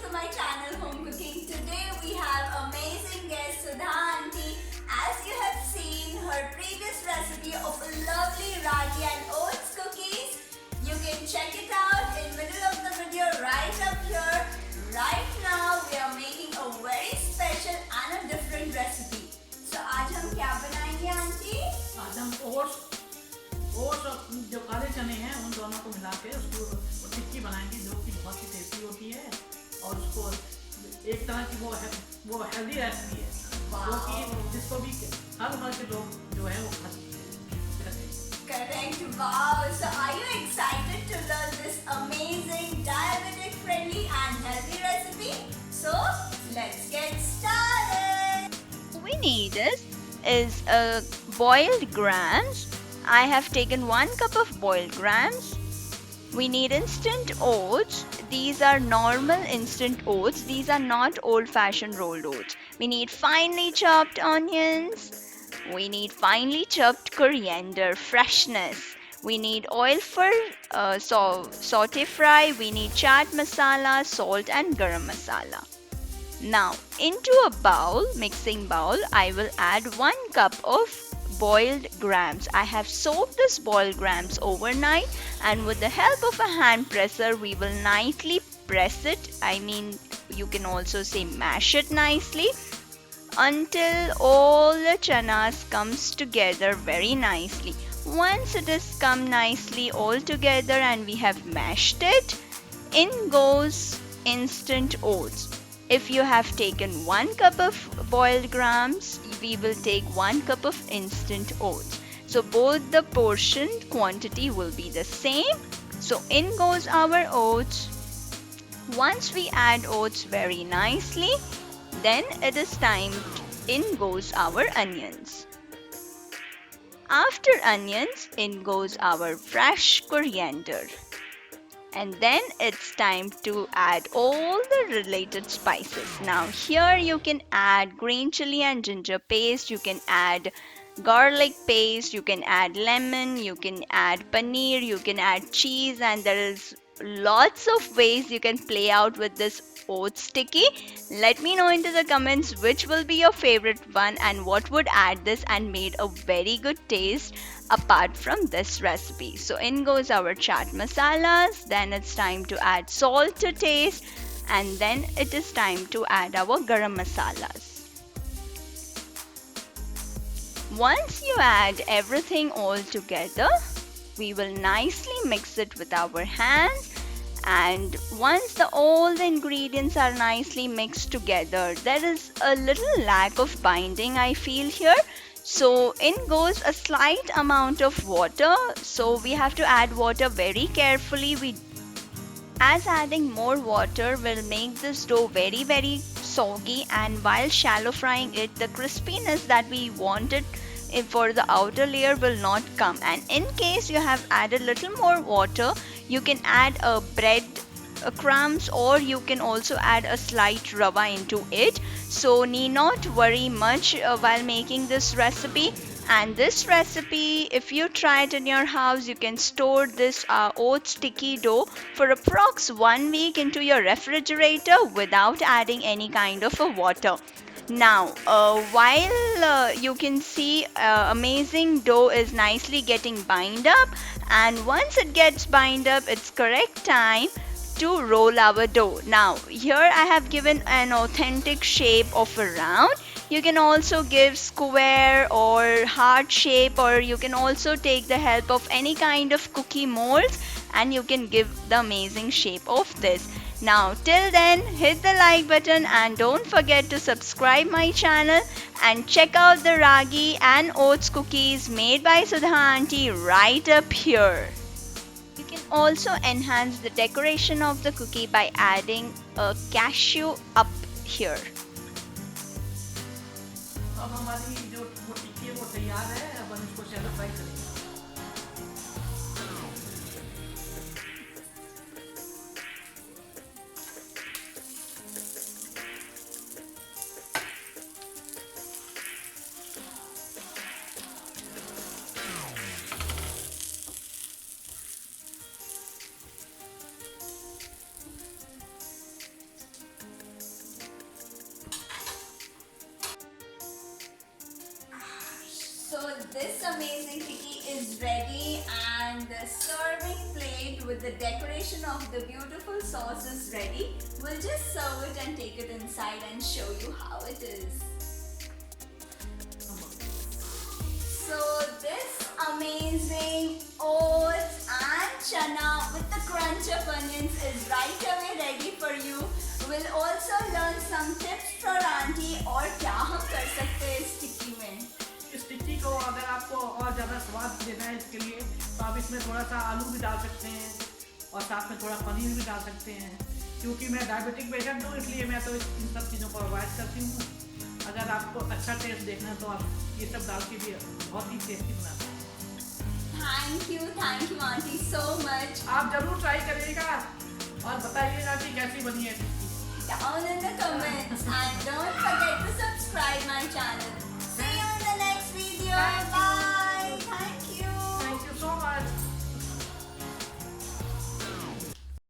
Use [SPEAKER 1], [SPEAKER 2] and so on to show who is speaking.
[SPEAKER 1] to my channel Home Cooking. Today we have amazing guest Sudha Auntie. As you have seen her previous recipe of lovely ragi and oats cookies, you can check it out in middle of the video right up here. Right now we are making a very special and a different recipe. So आज हम क्या बनाएंगे aunty?
[SPEAKER 2] आज हम oats और जो काले चने हैं उन दोनों को मिला के उसको टिक्की बनाएंगे जो कि बहुत ही टेस्टी होती है और उसको एक तरह की वो हेल्दी रेसिपी है जो कि जिसको भी हर उम्र के लोग जो है वो खा सकते हैं.
[SPEAKER 1] Correct. Wow. So are you excited to learn this amazing diabetic friendly and healthy recipe? So let's get started.
[SPEAKER 3] We need is boiled grams. I have taken 1 cup of boiled grams. We need instant oats. These are normal instant oats. These are not old-fashioned rolled oats. We need finely chopped onions. We need finely chopped coriander, freshness. We need oil for saute fry. We need chaat masala, salt and garam masala. Now, into a mixing bowl, I will add 1 cup of boiled grams. I have soaked this boiled grams overnight, and with the help of a hand presser, we will nicely press it. I mean, you can also say mash it nicely until all the chanas comes together very nicely. Once it has come nicely all together and we have mashed it, in goes instant oats. If you have taken 1 cup of boiled grams, we will take 1 cup of instant oats. So both the portion quantity will be the same. So in goes our oats. Once we add oats very nicely, then it is time in goes our onions. After onions, in goes our fresh coriander. And then it's time to add all the related spices. Now here you can add green chili and ginger paste, you can add garlic paste, you can add lemon, you can add paneer, you can add cheese, and there is lots of ways you can play out with this oats tikki. Let me know into the comments which will be your favorite one and what would add this and made a very good taste apart from this recipe. So in goes our chaat masalas, then it's time to add salt to taste, and then it is time to add our garam masalas. Once you add everything all together, we will nicely mix it with our hands. And once all the ingredients are nicely mixed together, there is a little lack of binding I feel here. So in goes a slight amount of water. So we have to add water very carefully. As adding more water will make this dough very soggy, and while shallow frying it, the crispiness that we wanted for the outer layer will not come. And in case you have added little more water, you can add bread crumbs, or you can also add a slight rava into it. So need not worry much while making this recipe. And this recipe, if you try it in your house, you can store this oats tikki dough for approx 1 week into your refrigerator without adding any kind of a water. Now, while you can see amazing dough is nicely getting bind up, and once it gets bind up, it's correct time to roll our dough. Now, here I have given an authentic shape of a round. You can also give square or heart shape, or you can also take the help of any kind of cookie molds and you can give the amazing shape of this. Now till then, hit the like button and don't forget to subscribe my channel and check out the ragi and oats cookies made by Sudha Auntie right up here. You can also enhance the decoration of the cookie by adding a cashew up here.
[SPEAKER 2] अब हमारी जो टिक्की है वो तैयार है. अब हम इसको शैलो फ्राई करेंगे.
[SPEAKER 1] this amazing tikki is ready and the serving plate with the decoration of the beautiful sauce is ready. We'll just serve it and take it inside and show you how it is. So this amazing oats and chana with the crunch of onions is right away ready for you. We'll also learn some tips for auntie और क्या हम कर सकते हैं इस टिक्की में.
[SPEAKER 2] इस टिक्की को अगर आपको और ज़्यादा स्वाद देना है इसके लिए तो आप इसमें थोड़ा सा आलू भी डाल सकते हैं और साथ में थोड़ा पनीर भी डाल सकते हैं. क्योंकि मैं डायबिटिक पेशेंट हूँ इसलिए मैं तो इन सब चीज़ों को अवॉइड करती हूँ. अगर आपको अच्छा टेस्ट देखना है तो आप ये सब डाल के भी बहुत ही टेस्टी बनाते हैं.
[SPEAKER 1] Thank you auntie so much.
[SPEAKER 2] आप जरूर ट्राई करिएगा और बताइएगा कि कैसी बनी है टिक्की.
[SPEAKER 1] Down in the comments and don't forget to subscribe my channel.